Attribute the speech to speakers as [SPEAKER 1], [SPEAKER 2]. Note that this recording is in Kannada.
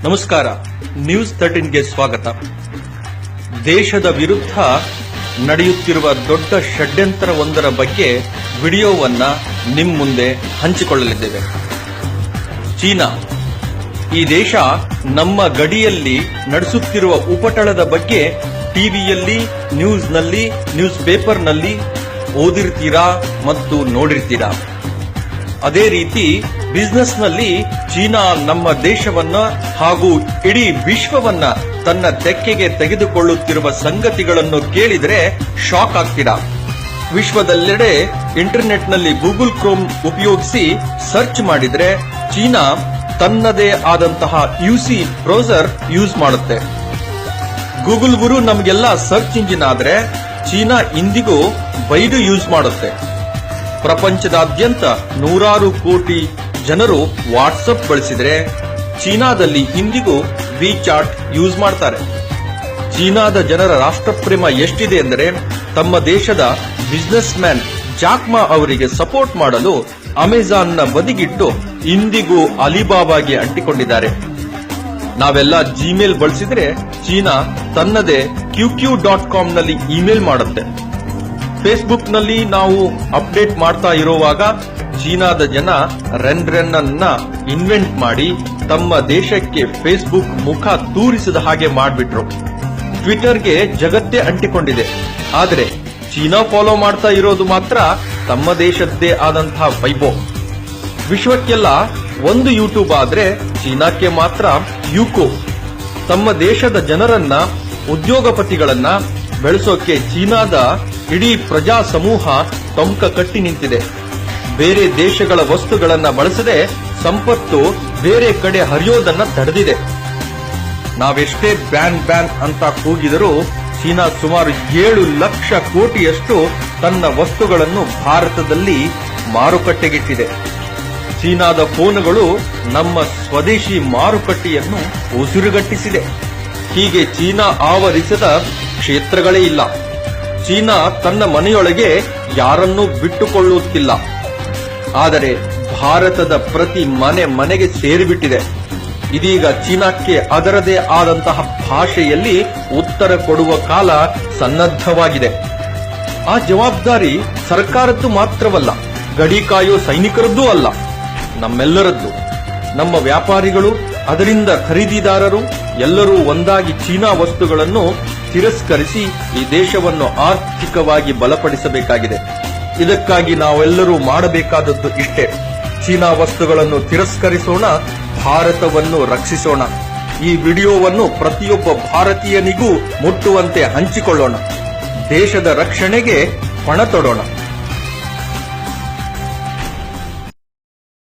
[SPEAKER 1] ನಮಸ್ಕಾರ. ನ್ಯೂಸ್ 13ಗೆ ಸ್ವಾಗತ. ದೇಶದ ವಿರುದ್ಧ ನಡೆಯುತ್ತಿರುವ ದೊಡ್ಡ ಷಡ್ಯಂತ್ರವೊಂದರ ಬಗ್ಗೆ ವಿಡಿಯೋವನ್ನ ನಿಮ್ಮ ಮುಂದೆ ಹಂಚಿಕೊಳ್ಳಲಿದ್ದೇವೆ. ಚೀನಾ ಈ ದೇಶ ನಮ್ಮ ಗಡಿಯಲ್ಲಿ ನಡೆಸುತ್ತಿರುವ ಉಪಟಳದ ಬಗ್ಗೆ ಟಿವಿಯಲ್ಲಿ, ನ್ಯೂಸ್ನಲ್ಲಿ, ನ್ಯೂಸ್ ಪೇಪರ್ನಲ್ಲಿ ಓದಿರ್ತೀರಾ ಮತ್ತು ನೋಡಿರ್ತೀರಾ. ಅದೇ ರೀತಿ ಬಿಸಿನೆಸ್ನಲ್ಲಿ ಚೀನಾ ನಮ್ಮ ದೇಶವನ್ನ ಹಾಗೂ ಇಡೀ ವಿಶ್ವವನ್ನ ತನ್ನ ತೆಕ್ಕೆಗೆ ತೆಗೆದುಕೊಳ್ಳುತ್ತಿರುವ ಸಂಗತಿಗಳನ್ನು ಕೇಳಿದರೆ ಶಾಕ್ ಆಗ್ತೀರಾ. ವಿಶ್ವದೆಲ್ಲೆಡೆ ಇಂಟರ್ನೆಟ್ನಲ್ಲಿ ಗೂಗಲ್ ಕ್ರೋಮ್ ಉಪಯೋಗಿಸಿ ಸರ್ಚ್ ಮಾಡಿದ್ರೆ ಚೀನಾ ತನ್ನದೇ ಆದಂತಹ ಯುಸಿ ಬ್ರೌಸರ್ ಯೂಸ್ ಮಾಡುತ್ತೆ. ಗೂಗಲ್ ಗುರು ನಮಗೆಲ್ಲ ಸರ್ಚ್ ಇಂಜಿನ್ ಆದ್ರೆ ಚೀನಾ ಇಂದಿಗೂ ಬೈಡು ಯೂಸ್ ಮಾಡುತ್ತೆ. ಪ್ರಪಂಚದಾದ್ಯಂತ 100 ಕೋಟಿ ಜನರು ವಾಟ್ಸಪ್ ಬಳಸಿದ್ರೆ ಚೀನಾದಲ್ಲಿ ಇಂದಿಗೂ ವಿಚಾಟ್ ಯೂಸ್ ಮಾಡ್ತಾರೆ. ಚೀನಾದ ಜನರ ರಾಷ್ಟ್ರಪ್ರೇಮ ಎಷ್ಟಿದೆ ಎಂದರೆ ತಮ್ಮ ದೇಶದ ಬಿಸಿನೆಸ್ ಮ್ಯಾನ್ ಜಾಕ್ ಮಾ ಅವರಿಗೆ ಸಪೋರ್ಟ್ ಮಾಡಲು ಅಮೆಜಾನ್ನ ಬದಿಗಿಟ್ಟು ಇಂದಿಗೂ ಅಲಿಬಾಬಾಗೆ ಅಂಟಿಕೊಂಡಿದ್ದಾರೆ. ನಾವೆಲ್ಲ ಜಿಮೇಲ್ ಬಳಸಿದ್ರೆ ಚೀನಾ ತನ್ನದೇ QQ.com ನಲ್ಲಿ ಇಮೇಲ್ ಮಾಡುತ್ತೆ. ಫೇಸ್ಬುಕ್ ನಲ್ಲಿ ನಾವು ಅಪ್ಡೇಟ್ ಮಾಡ್ತಾ ಇರುವಾಗ ಚೀನಾದ ಜನ ರೆನ್ ಅನ್ನ ಇನ್ವೆಂಟ್ ಮಾಡಿ ತಮ್ಮ ದೇಶಕ್ಕೆ ಫೇಸ್ಬುಕ್ ಮುಖ ತೂರಿಸಿದ ಹಾಗೆ ಮಾಡಿಬಿಟ್ರು. ಟ್ವಿಟರ್ಗೆ ಜಗತ್ತೇ ಅಂಟಿಕೊಂಡಿದೆ. ಆದರೆ ಚೀನಾ ಫಾಲೋ ಮಾಡ್ತಾ ಇರೋದು ಮಾತ್ರ ತಮ್ಮ ದೇಶದ್ದೇ ಆದಂತಹ ವೈಭವ್. ವಿಶ್ವಕ್ಕೆಲ್ಲ ಒಂದು ಯೂಟ್ಯೂಬ್ ಆದ್ರೆ ಚೀನಾಕ್ಕೆ ಮಾತ್ರ ಯೂಕೋ. ತಮ್ಮ ದೇಶದ ಜನರನ್ನ, ಉದ್ಯೋಗಪತಿಗಳನ್ನ ಬೆಳೆಸೋಕೆ ಚೀನಾದ ಇಡೀ ಪ್ರಜಾ ಸಮೂಹ ಟೊಂಕ ಕಟ್ಟಿ ನಿಂತಿದೆ. ಬೇರೆ ದೇಶಗಳ ವಸ್ತುಗಳನ್ನ ಬಳಸದೆ ಸಂಪತ್ತು ಬೇರೆ ಕಡೆ ಹರಿಯೋದನ್ನ ತಡೆದಿದೆ. ನಾವೆಷ್ಟೇ ಬ್ಯಾನ್ ಅಂತ ಕೂಗಿದರೂ ಚೀನಾ ಸುಮಾರು 7 ಲಕ್ಷ ಕೋಟಿಯಷ್ಟು ತನ್ನ ವಸ್ತುಗಳನ್ನು ಭಾರತದಲ್ಲಿ ಮಾರುಕಟ್ಟೆಗಿಟ್ಟಿದೆ. ಚೀನಾದ ಫೋನುಗಳು ನಮ್ಮ ಸ್ವದೇಶಿ ಮಾರುಕಟ್ಟೆಯನ್ನು ಉಸಿರುಗಟ್ಟಿಸಿದೆ. ಹೀಗೆ ಚೀನಾ ಆವರಿಸದ ಕ್ಷೇತ್ರಗಳೇ ಇಲ್ಲ. ಚೀನಾ ತನ್ನ ಮನೆಯೊಳಗೆ ಯಾರನ್ನೂ ಬಿಟ್ಟುಕೊಳ್ಳುತ್ತಿಲ್ಲ. ಆದರೆ ಭಾರತದ ಪ್ರತಿ ಮನೆಗೆ ಸೇರಿಬಿಟ್ಟಿದೆ. ಇದೀಗ ಚೀನಾಕ್ಕೆ ಅದರದೇ ಆದಂತಹ ಭಾಷೆಯಲ್ಲಿ ಉತ್ತರ ಕೊಡುವ ಕಾಲ ಸನ್ನದ್ಧವಾಗಿದೆ. ಆ ಜವಾಬ್ದಾರಿ ಸರ್ಕಾರದ್ದು ಮಾತ್ರವಲ್ಲ, ಗಡಿ ಕಾಯೋ ಸೈನಿಕರದ್ದೂ ಅಲ್ಲ, ನಮ್ಮೆಲ್ಲರದ್ದು. ನಮ್ಮ ವ್ಯಾಪಾರಿಗಳು, ಅದರಿಂದ ಖರೀದಿದಾರರು ಎಲ್ಲರೂ ಒಂದಾಗಿ ಚೀನಾ ವಸ್ತುಗಳನ್ನು ತಿರಸ್ಕರಿಸಿ ಈ ದೇಶವನ್ನು ಆರ್ಥಿಕವಾಗಿ ಬಲಪಡಿಸಬೇಕಾಗಿದೆ. ಇದಕ್ಕಾಗಿ ನಾವೆಲ್ಲರೂ ಮಾಡಬೇಕಾದದ್ದು ಇಷ್ಟೇ: ಚೀನಾ ವಸ್ತುಗಳನ್ನು ತಿರಸ್ಕರಿಸೋಣ, ಭಾರತವನ್ನು ರಕ್ಷಿಸೋಣ. ಈ ವಿಡಿಯೋವನ್ನು ಪ್ರತಿಯೊಬ್ಬ ಭಾರತೀಯನಿಗೂ ಮುಟ್ಟುವಂತೆ ಹಂಚಿಕೊಳ್ಳೋಣ. ದೇಶದ ರಕ್ಷಣೆಗೆ ಪಣ ತೊಡೋಣ.